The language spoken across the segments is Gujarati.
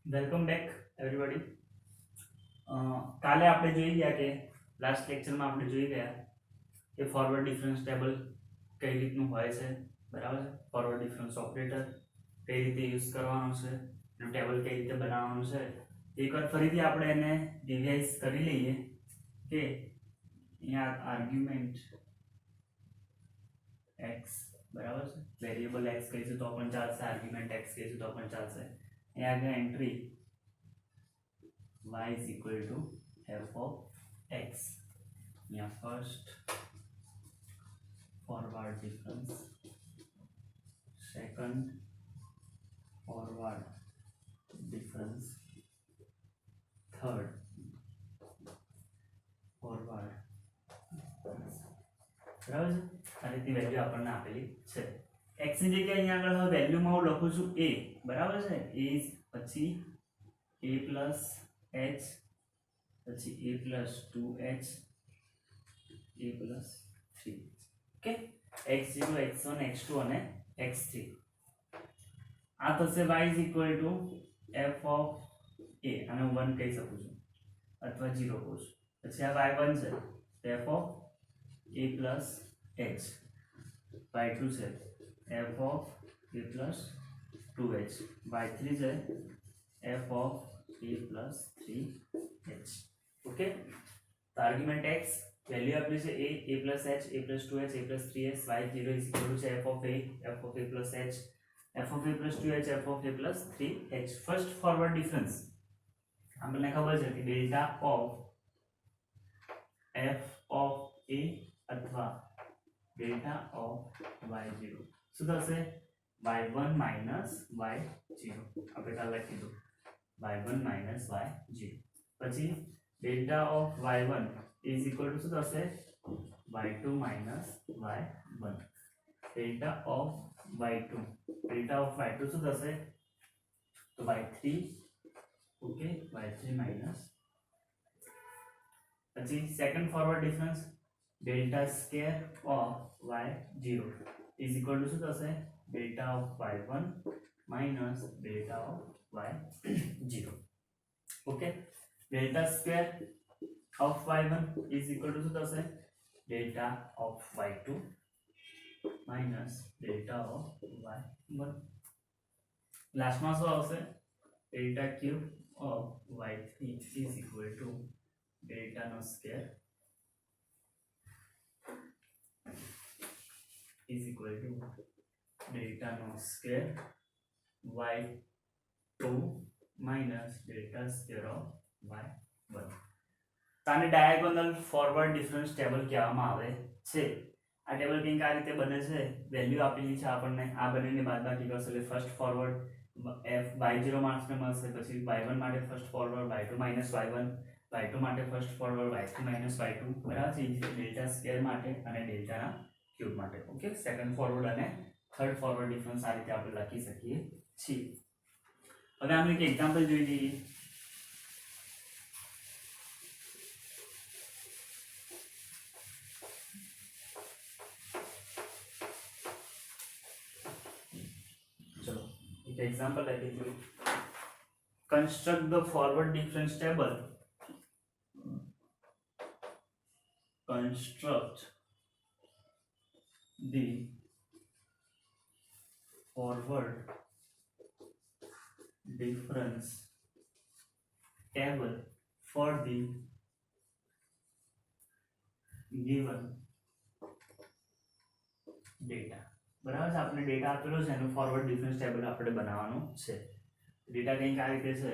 Welcome back everybody. કાલે આપણે જોઈ ગયા કે લાસ્ટ લેક્ચરમાં આપણે જોઈ ગયા કે ફોરવર્ડ ડિફરન્સ ટેબલ કઈ રીતનું હોય છે, બરાબર છે. ફોરવર્ડ ડિફરન્સ ઓપરેટર કઈ રીતે યુઝ કરવાનો છે, એનું ટેબલ કઈ રીતે બનાવવાનું છે. એકવાર ફરીથી આપણે એને રિવાઇઝ કરી લઈએ કે અહીંયા આર્ગ્યુમેન્ટ x બરાબર છે, વેરિયેબલ x કહીશું તો પણ ચાલશે, આર્ગ્યુમેન્ટ x કહીશું તો પણ ચાલશે. અહીંયા આગળ entry y is equal to f of x. यहाँ first forward difference, second forward difference, third forward difference. बराबर है. આ રીતની વેલ્યુ આપણને આપેલી છે. x ની જગ્યાએ અહીંયા આગળ હવે વેલ્યુમાં હું લખું છું a, બરાબર છે. a પછી a પ્લસ h પછી a plus 2h a plus 3. Okay, x0 x1 x2 અને x3. આ થશે y is equal to f of a, અને હું 1 કહી શકું છું અથવા 0 કહું છું. પછી આ y1 છે f of a plus h, y2 છે f of a plus 2h, y3 છે f of a plus 3h. Okay, तो आर्ग्यूमेंट x वैल्यू आपली છે a plus h a plus 2h a plus 3h, y0 is equal to f of a plus h f of a plus 2h f of a plus 3h. First forward difference આપણને ખબર છે કે delta of f of a અથવા ડેલ્ટા ઓફ y0 શું થશે? y1 minus y0. આપણે કાલે લખીશું y1 minus y0. પછી delta of y1 is equal to શું થશે? y2 minus y1. delta of y2 શું થશે? તો y3. Okay, y3 minus. પછી second forward difference delta square of y0 is equal to શું થશે? delta of y1 minus delta of y0. okay, delta square of y1 is equal to શું થશે? delta of y2 minus delta of y1. લાસ્ટમાં શું આવશે? delta cube of y3 is equal to delta નો square is equal to delta નો square y2 minus delta square of y1. આને ડાયાગોનલ ફોરવર્ડ ડિફરન્સ ટેબલ કહેવામાં આવે છે. આ ટેબલ કંઈક આ રીતે બને છે. વેલ્યુ આપેલી છે આપણને, આ બંનેની બાદબાકી કરશો એટલે ફર્સ્ટ ફોરવર્ડ f y0 માર્ક્સને મળશે, પછી y1 માટે first forward y2 minus y1, y2 માટે first forward y3 minus y2, બરાબર છે. ડેલ્ટા સ્ક્વેર માટે અને ડેલ્ટાના ક્યુબ માટે. ઓકે, સેકન્ડ ફોરવર્ડ અને થર્ડ ફોરવર્ડ ડિફરન્સ આ રીતે આપણે લખી શકીએ છીએ. હવે આનું એક એક્ઝામ્પલ જોઈ લઈએ. ચલો એક એક્ઝામ્પલ લખી જોઈએ. Construct the forward difference table. construct the forward difference table for the given data. બરાબર છે. આપણે ડેટા આપેલો છે એનું ફોરવર્ડ ડિફરન્સ ટેબલ આપણે બનાવવાનું છે. ડેટા કંઈક આ રીતે છે.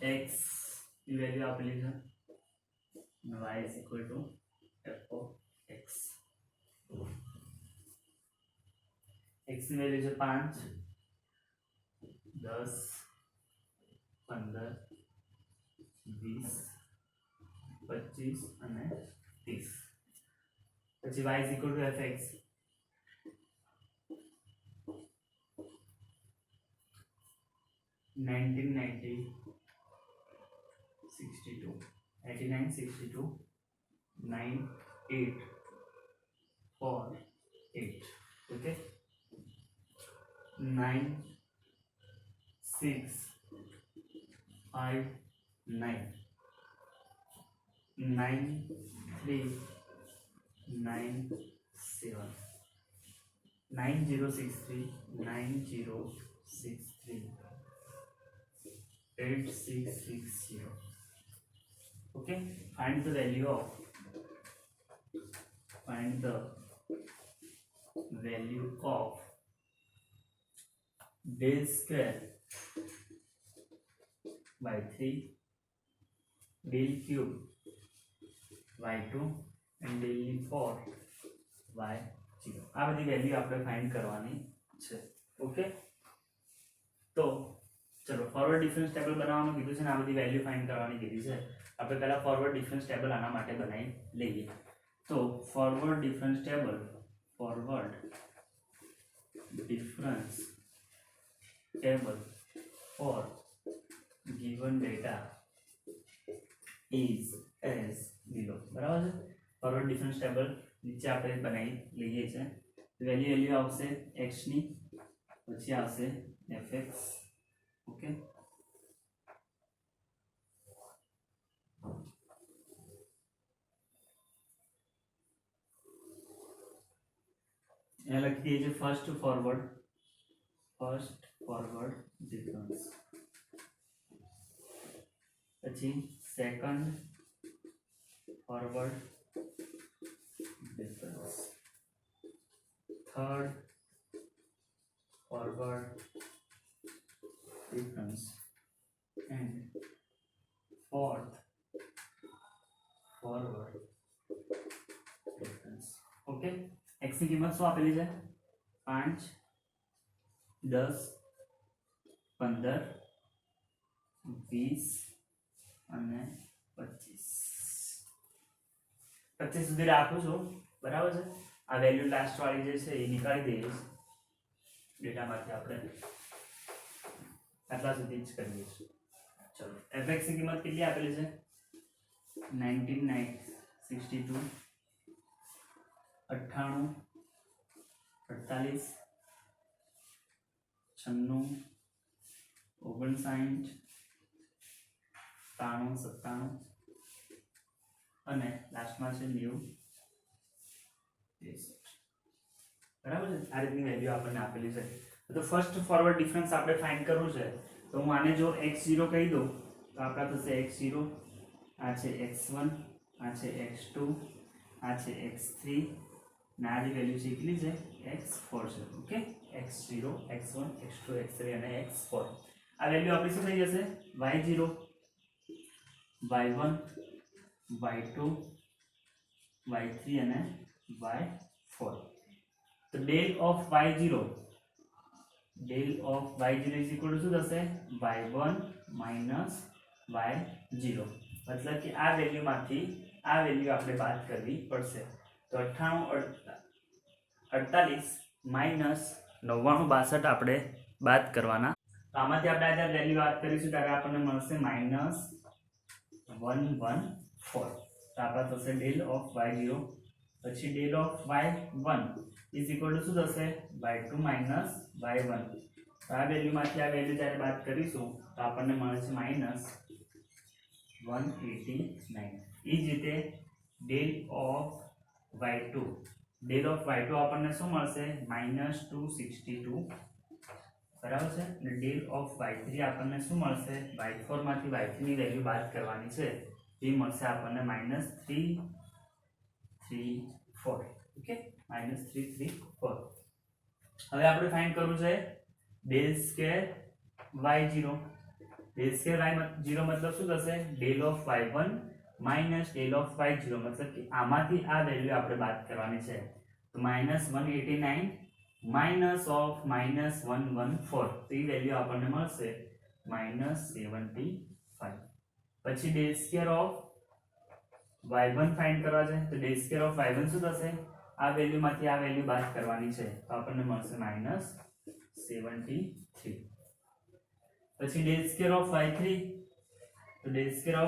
x ની વેલ્યુ આપેલી છે, y is equal to f of x. x ની વેલ્યુ છે 5, 10, 15, 20, 25 અને 30. પછી y is equal to fx. 1990, 62, 89, 62, 9, 8, 4 8 okay 9 6 5 9 9 3 9 7 9063 9063 8660 okay find the value of del square by 3 del cube by 2 and del 4 by 0 આ બધી વેલ્યુ આપણે ફાઇન્ડ કરવાની છે ઓકે તો ચલો ફોરવર્ડ ડિફરન્સ ટેબલ બનાવવાનું કીધું છે ને આ બધી વેલ્યુ ફાઇન્ડ કરવાની કીધી છે આપણે પહેલા ફોરવર્ડ ડિફરન્સ ટેબલ આના માટે બનાવી લઈએ તો forward difference table for given data is as below બરાબર છે ફોરવર્ડ ડિફરન્સ ટેબલ નીચે આપણે બનાવી લઈએ છે વેલ્યુ આવશે x ની પછી આવશે fx ઓકે यहाँ लखी है फर्स्ट फॉरवर्ड डिफरेंस પછી second forward difference third forward difference and fourth forward difference okay x ની કિંમત શું આપેલી છે 5 10 15 20 અને 25 સુધી રાખું છું બરાબર છે આ વેલ્યુ લાસ્ટ વાળી જે છે એ નીકાળી દઈએ ડેટામાંથી આપણે આટલા સુધી જ કરીએ છીએ ચલો fx ની કિંમત કેટલી આપેલી છે 1962 98 48 96 59 93 97 અને લાસ્ટમાં છે 90 બરાબર છે આ રીતની વેલ્યુ આપણને આપેલી છે તો ફર્સ્ટ ફોરવર્ડ ડિફરન્સ આપણે ફાઇન્ડ કરવું છે તો હું આને જો x0 કહી દઉં તો આપણા થશે x0 આ છે x1 આ છે x2 આ છે x3 ના જે વેલ્યુ છે કેટલી છે x4 છે okay x0 x1 x2 x3 અને x4 આ વેલ્યુ આપણી શું થઈ જશે y0 y1 y2 y3 અને y4 તો del of y0 is equal to શું થશે y1 minus y0 मतलब कि આ વેલ્યુમાંથી આ વેલ્યુ આપણે બાદ કરવી પડશે તો 98 minus 99 62 આપણે બાદ કરવાના તો આમાંથી આપણે આ વેલ્યુ બાદ કરીશું ત્યારે આપણને મળશે -114 તો આપણા થશે del of y0 પછી del of y1 is equal to શું થશે y2 minus y1 તો આ વેલ્યુમાંથી આ વેલ્યુ જ્યારે બાદ કરીશું તો આપણને મળે છે -189 એ જ રીતે del of y2 આપણને શું મળશે -262 બરાબર છે અને del of y3 આપણને શું મળશે y4 માંથી y3 ની વેલ્યુ બાદ કરવાની છે એ મળશે આપણને -334 ઓકે -334 હવે આપણે ફાઇન્ડ કરવું છે del square y0 del square y0 मतलब શું થશે del of y1 minus del of y0 मतलब कि આમાંથી આ વેલ્યુ આપણે બાદ કરવાની છે તો -189 minus of -114 તો એ વેલ્યુ આપણને મળશે -75 પછી del square of y1 find કરવા છે તો del square of y1 શું થશે આ વેલ્યુમાંથી આ વેલ્યુ બાદ કરવાની છે તો આપણને મળશે -73 પછી del square of y3 તો del square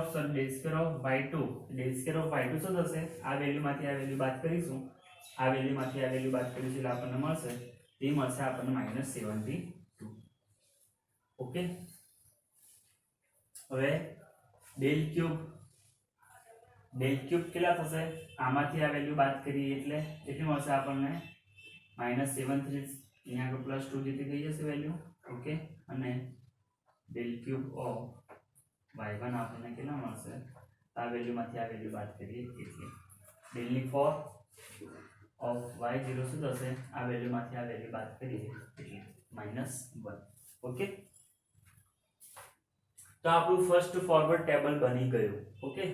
of y2 del square of y2 શું થશે આ વેલ્યુમાંથી આ વેલ્યુ બાદ કરીશું આ વેલ્યુમાંથી આ વેલ્યુ બાદ કરીશું એટલે આપણને મળશે તે મળશે આપણને -72. ઓકે, હવે ડેલ ક્યુબ કેટલા થશે? આમાંથી આ વેલ્યુ બાદ કરીએ એટલે કેટલી મળશે આપણને? -73. અહીંયા આગળ +2 જેટલી થઈ જશે વેલ્યુ. ઓકે, અને ડેલ ક્યુબ ઓફ y1 આપણને કેટલા મળશે? આ વેલ્યુમાંથી આ વેલ્યુ બાદ કરીએ એટલે ડેલની 4 ઓફ y0 શું થશે? આ વેલ્યુમાંથી આ વેલ્યુ બાદ કરીએ એટલે -1. ઓકે, તો આપણું ફર્સ્ટ ફોરવર્ડ ટેબલ બની ગયું. ઓકે,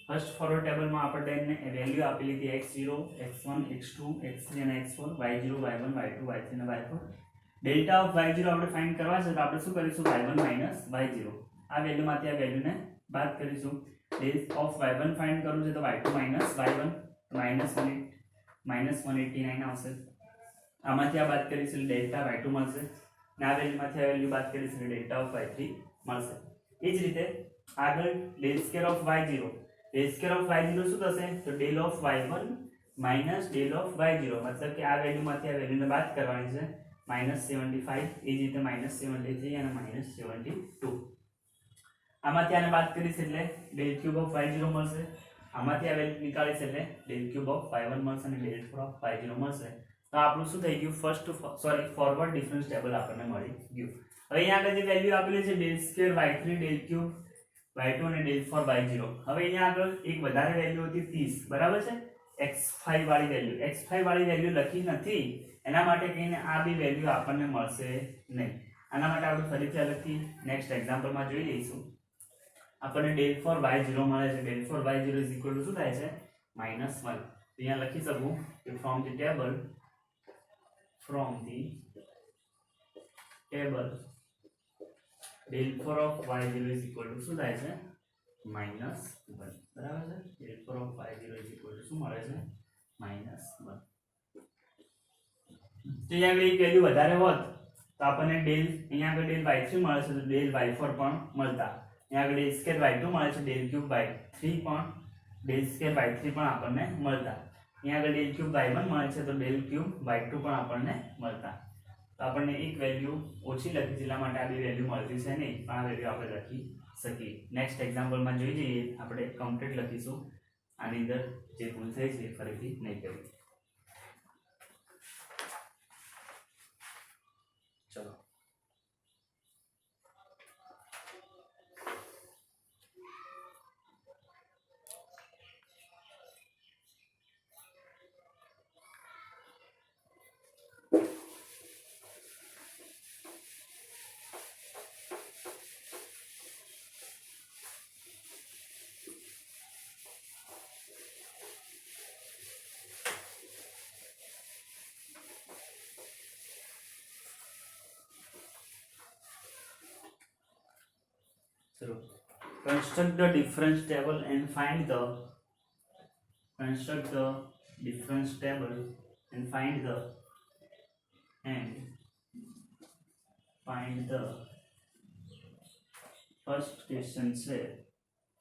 ફર્સ્ટ ફોરવર્ડ ટેબલમાં આપણે વેલ્યુ આપેલી હતી x0, x1, x2, x3 અને x4, y0, y1, y2, y3 અને y4. ડેલ્ટા ઓફ y0 આપણે ફાઇન્ડ કરવા છે તો આપણે શું કરીશું? y1 y0 આ વેલ્યુમાંથી આ વેલ્યુને બાદ કરીશું. ડેલ ઓફ y1 ફાઇન્ડ કરવું છે તો y2 y1 -189 આવશે. આમાંથી આ બાદ કરીશું ડેલ્ટા y2 મળશે અને આ વેલ્યુમાંથી આ વેલ્યુ બાદ કરીશું ડેલ્ટા ઓફ y3 મળશે. એ જ રીતે આગળ ડેલ સ્ક્વેર ઓફ y0 શું થશે? તો del of y1 minus del of y0 મતલબ કે આ વેલ્યુમાંથી આ વેલ્યુને બાદ કરવાની છે -75. એ જ રીતે -73 અને -72. આમાંથી આને બાદ કરીશ એટલે ડેલ ક્યુબ ઓફ y0 મળશે. આમાંથી આ વેલ્યુ નીકાળીશ એટલે ડેલ ક્યુબ ઓફ y1 મળશે અને ડેલ ક્યુબ ઓફ y0 મળશે. તો આપણું શું થઈ ગયું? ફોરવર્ડ ડિફરન્સ ટેબલ આપણને મળી ગયું. હવે અહીંયા આગળ જે વેલ્યુ આપેલી છે del square y3 del cube y2 અને ડેલ 4 y0. હવે અહીંયા આગળ એક વધારે વેલ્યુ હતી 30, બરાબર છે? x5 વાળી વેલ્યુ લખી નથી, એના માટે કહીને આ બી વેલ્યુ આપણને મળશે નહીં. આના માટે આપણે ફરીથી અલગથી નેક્સ્ટ એક્ઝામ્પલમાં જોઈ લઈશું. આપણને ડેલ 4 y0 મળે છે. Del 4 y0 is equal to શું થાય છે? -1. અહીંયા લખી શકું કે from the table del 4 of y0 is equal to શું થાય છે? -1. બરાબર છે? Del 4 of y0 is equal to શું મળે છે? -1. તો અહીંયા આગળ એક વેલ્યુ વધારે હોત તો આપણને અહીંયા આગળ ડેલ y3 મળે છે તો ડેલ y4 પણ મળતા. અહીંયા આગળ ડેલ સ્ક્વેર y2 મળે છે, ડેલ ક્યુબ y3 પણ ડેલ સ્ક્વેર y3 પણ આપણને મળતા. અહીંયા આગળ ડેલ ક્યુબ y1 મળે છે તો ડેલ ક્યુબ y2 પણ આપણને મળતા. તો આપણને એક વેલ્યુ ઓછી લખી છે એટલા માટે આ બે વેલ્યુ મળતી છે નહીં, પણ આ વેલ્યુ આપણે લખી શકીએ. નેક્સ્ટ એક્ઝામ્પલમાં જોઈ જઈએ આપણે કમ્પ્લીટ લખીશું. આની અંદર જે ભૂલ થઈ છે ફરીથી નહીં કરવી. ચલો, construct the difference table and find the first question છે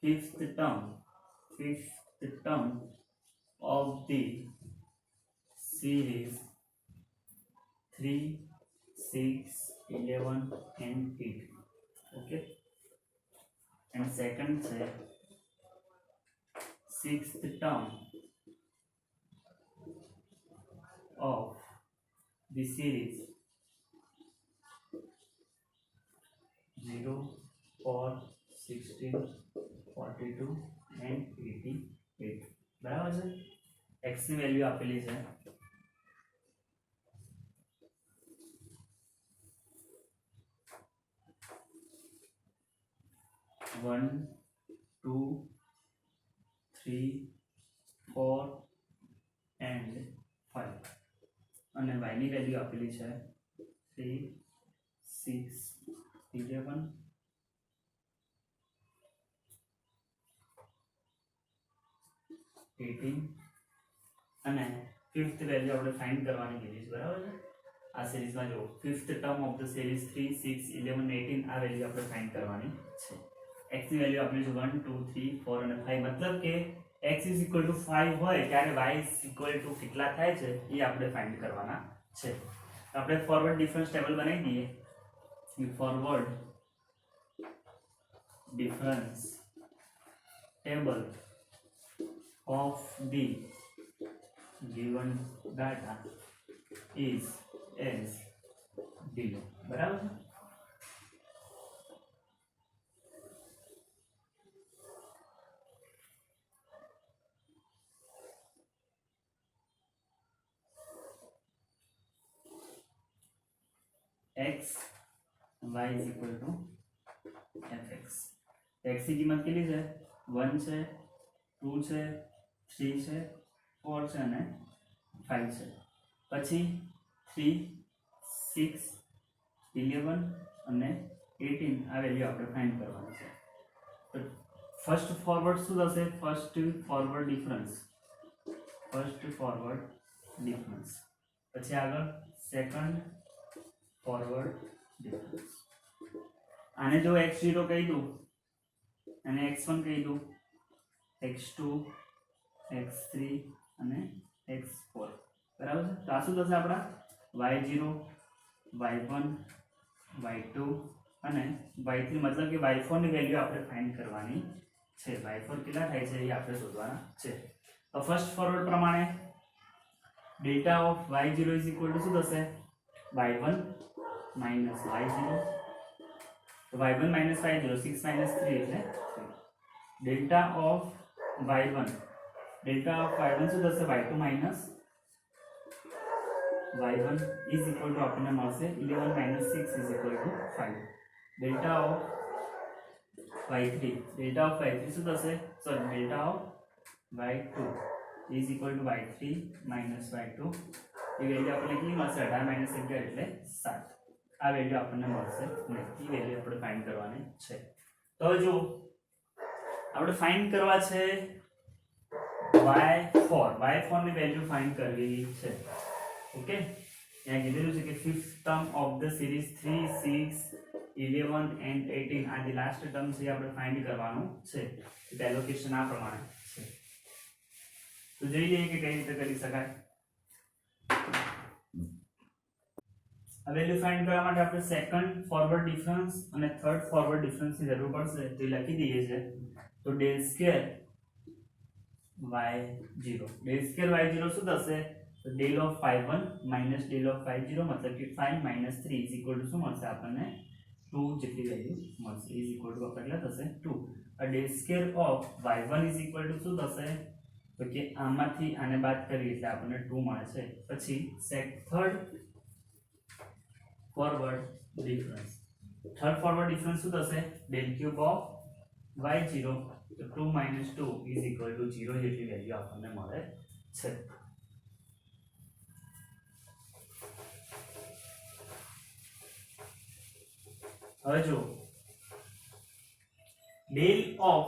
fifth term of the series 3, 6, 11 and 8. okay, and second છે sixth term of the series 0, 4, 16, 42 and 88. બરાબર છે? x ની વેલ્યુ આપેલી છે 1, 2, 3, 4 and 5 અને y ની વેલ્યુ આપેલી છે 3, 6, 11 18 અને ફિફ્થ વેલ્યુ આપણે ફાઇન્ડ કરવાની કીધી છે. બરાબર છે? આ સિરીઝમાં જો fifth term of the series 3, 6, 11, 18 આ વેલ્યુ આપણે ફાઇન્ડ કરવાની છે. x ની વેલ્યુ આપેલી છે 1, 2, 3, 4 અને 5. મતલબ કે x ઇઝ ઇક્વલ ટુ 5 હોય ત્યારે y ઇઝ ઇક્વલ ટુ કેટલા થાય છે એ આપણે ફાઇન્ડ કરવાના છે. આપણે ફોરવર્ડ ડિફરન્સ ટેબલ બનાવી દઈએ. Forward difference table of the given data is as below. બરાબર છે. x y is equal to fx. x ની કિંમત કેટલી છે? 1 છે, 2 છે, 3 છે, 4 છે અને 5 છે. પછી 3, 6, 11 અને 18 આ વેલ્યુ આપણે ફાઇન્ડ કરવાની છે. તો ફર્સ્ટ ફોરવર્ડ શું થશે? First forward difference. પછી આગળ સેકન્ડ ફોરવર્ડ ડિફરન્સ. આને જો x0 કહી દઉં અને x1 કહી દઉં, x2, x3 અને x4. બરાબર છે. તો આ શું થશે આપણા? y0, y1, y2 અને y3. મતલબ કે y4 ની વેલ્યુ આપણે ફાઇન્ડ કરવાની છે. y4 કેટલા થાય છે એ આપણે શોધવાના છે. તો ફર્સ્ટ ફોરવર્ડ પ્રમાણે delta of y0 is equal to શું થશે? y1 minus y0. તો y1 માઇનસ y0, 6 માઇનસ 3 એટલે 3. ડેલ્ટા ઓફ y1 શું થશે? y2 minus y1 is equal to આપણને મળશે 11 minus 6 is equal to 5. Delta of y3 શું થશે? Delta of y2 is equal to y3 minus y2. A value આપણને કેટલી મળશે? 18 માઇનસ 11 એટલે 7. આ વેલ્યુ આપણને મળશે ને એ વેલ્યુ આપણે ફાઇન્ડ કરવાની છે. તો જો આપણે ફાઇન્ડ કરવા છે y4 ની વેલ્યુ ફાઇન્ડ કરવી છે. ઓકે, ત્યાં કીધેલું છે કે fifth term of the series 3, 6, 11 and 18 આ જે લાસ્ટ ટર્મ છે આપણે ફાઇન્ડ કરવાનું છે. પહેલો ક્વેશ્ચન આ પ્રમાણે છે. તો જોઈ લઈએ કે કઈ રીતે કરી શકાય. આ વેલ્યુ ફાઇન્ડ કરવા માટે આપણે સેકન્ડ ફોરવર્ડ ડિફરન્સ અને થર્ડ ફોરવર્ડ ડિફરન્સ ની જરૂર પડશે. તો લખી દઈએ છે. તો del square y0 શું થશે? તો del of y1 minus del of y0 મતલબ કે 5 minus 3 is equal to શું મળશે આપણને? 2 જેટલી વેલ્યુ મળશે. is equal to કેટલા થશે? 2. del square of y1 is equal to શું થશે? તો કે આમાંથી આને બાદ કરીએ એટલે આપણને 2 મળે છે. પછી થર્ડ ફોરવર્ડ ડિફરન્સ શું થશે? del cube of y0 તો 2 minus 2 is equal to 0 જેટલી વેલ્યુ આપણને મળે છે. હવે જો del of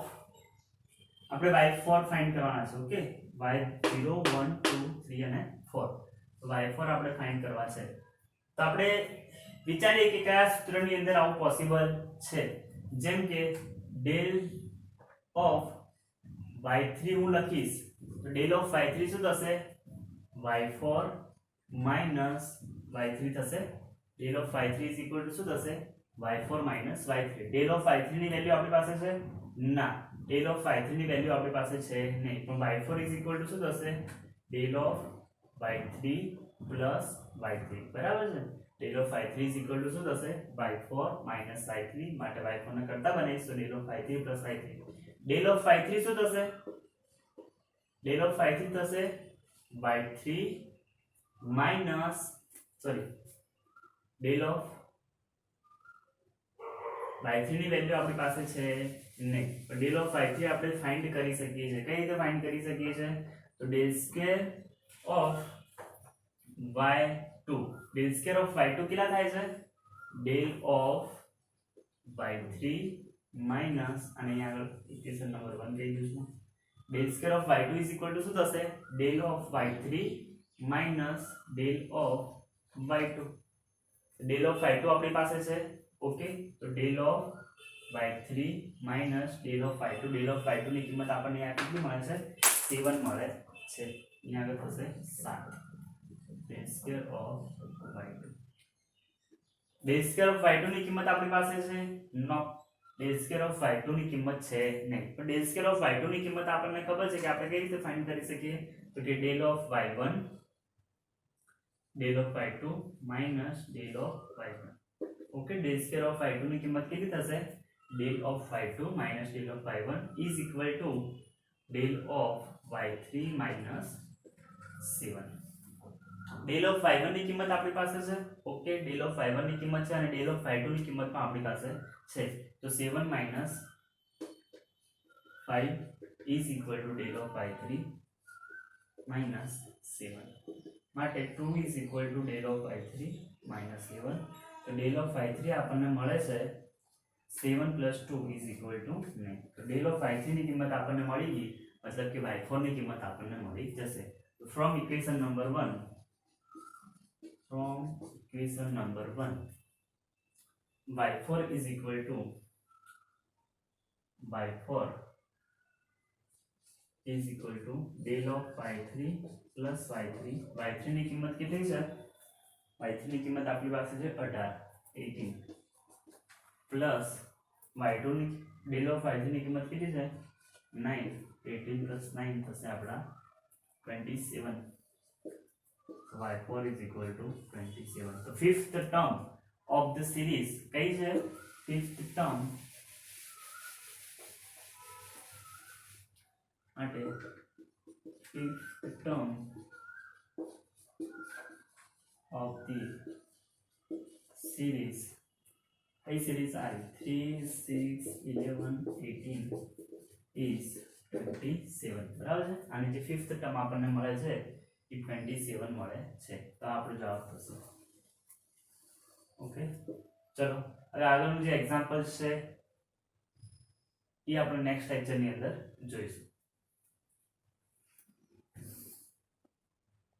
આપણે y4 ફાઇન્ડ કરવાના છે. ઓકે, y0 1 2 3 અને 4. તો y4 આપણે ફાઇન્ડ કરવા છે. તો આપણે વિચારીએ કે કયા સૂત્રની અંદર આવું પોસિબલ છે. જેમ કે del of y3 હું લખીશ તો del of y3 શું થશે? y4 minus y3 થશે. del of y3 is equal to શું થશે? y4 minus y3. del of y3 ની વેલ્યુ આપણી પાસે છે? ના, del of y3 ની વેલ્યુ આપણી પાસે છે નહીં. પણ y4 is equal to શું થશે? del of y3 plus y3. બરાબર છે. del of y3 is equal to શું થશે? y4 minus y3. માટે y4 ને કરતા બનાવીશું del of y3 plus y3. del of y3 શું થશે? del of y3 થશે y3 minus del of y3 ની વેલ્યુ આપણી પાસે છે નહીં. પણ del of y3 આપણે ફાઇન્ડ કરી શકીએ છીએ. કઈ રીતે ફાઇન્ડ કરી શકીએ છીએ? તો del square of y2 કેટલા થાય છે? del of y3 minus અને અહીંયા આગળ ઇક્વેશન નંબર 1 કહી દઉં. del square of y2 is equal to શું થશે? del of y3 minus del of y2. del of y2 આપણી પાસે છે. ઓકે, તો del of y3 minus del of y2. Del of y2 ની કિંમત આપણને આ કેટલી મળે છે 7 મળે છે. અહીંયા આગળ થશે 7 del square of y2. Del square of y2 ની કિંમત આપણી પાસે છે નો. ડેલ સ્ક્વેર ઓફ y2 ની કિંમત છે નહીં. પણ ડેલ સ્ક્વેર ઓફ y2 ની કિંમત આપણને ખબર છે કે આપણે કઈ રીતે ફાઇન્ડ કરી શકીએ તો કે del of y1 del of y2 minus del of y1. Okay, del square of y2 ની કિંમત કેટલી થશે del of y2 minus del of y1 is equal to del of y3 minus 7. Del of y1 ની કિંમત આપણી પાસે છે. ઓકે, ડેલ ઓફ y1 ની કિંમત છે અને ડેલ ઓફ y2 ની કિંમત પણ આપણી પાસે છે. તો 7 minus 5 is equal to del of y3 minus 7. માટે 2 is equal to del of y3 minus 7. તો ડેલ ઓફ y3 આપણને મળે છે 7 પ્લસ 2 ઇઝ ઇક્વલ ટુ 9. તો ડેલ ઓફ y3 ની કિંમત આપણને મળી ગઈ, મતલબ કે y4 ની કિંમત આપણને મળી જશે. તો from equation number 1 y4 is equal to del of y3 plus y3. y3 ની કિંમત કેટલી છે y3 ની કિંમત આપણી પાસે છે 18 પ્લસ y2 ની del of y3 ની કિંમત કેટલી છે 9. 18 plus 9 થશે આપણા 27. y4 is equal to 27. તો fifth term of the series કઈ છે fifth term માટે fifth term of the series કઈ series આ 3 6 11 18 is 27. બરાબર છે. અને જે fifth term આપણને મળે છે એ 27 મળે છે. તો આપણો જવાબ થશે. ઓકે, ચલો હવે આગળનું જે એક્ઝામ્પલ છે એ આપણે નેક્સ્ટ લેક્ચરની અંદર જોઈશું.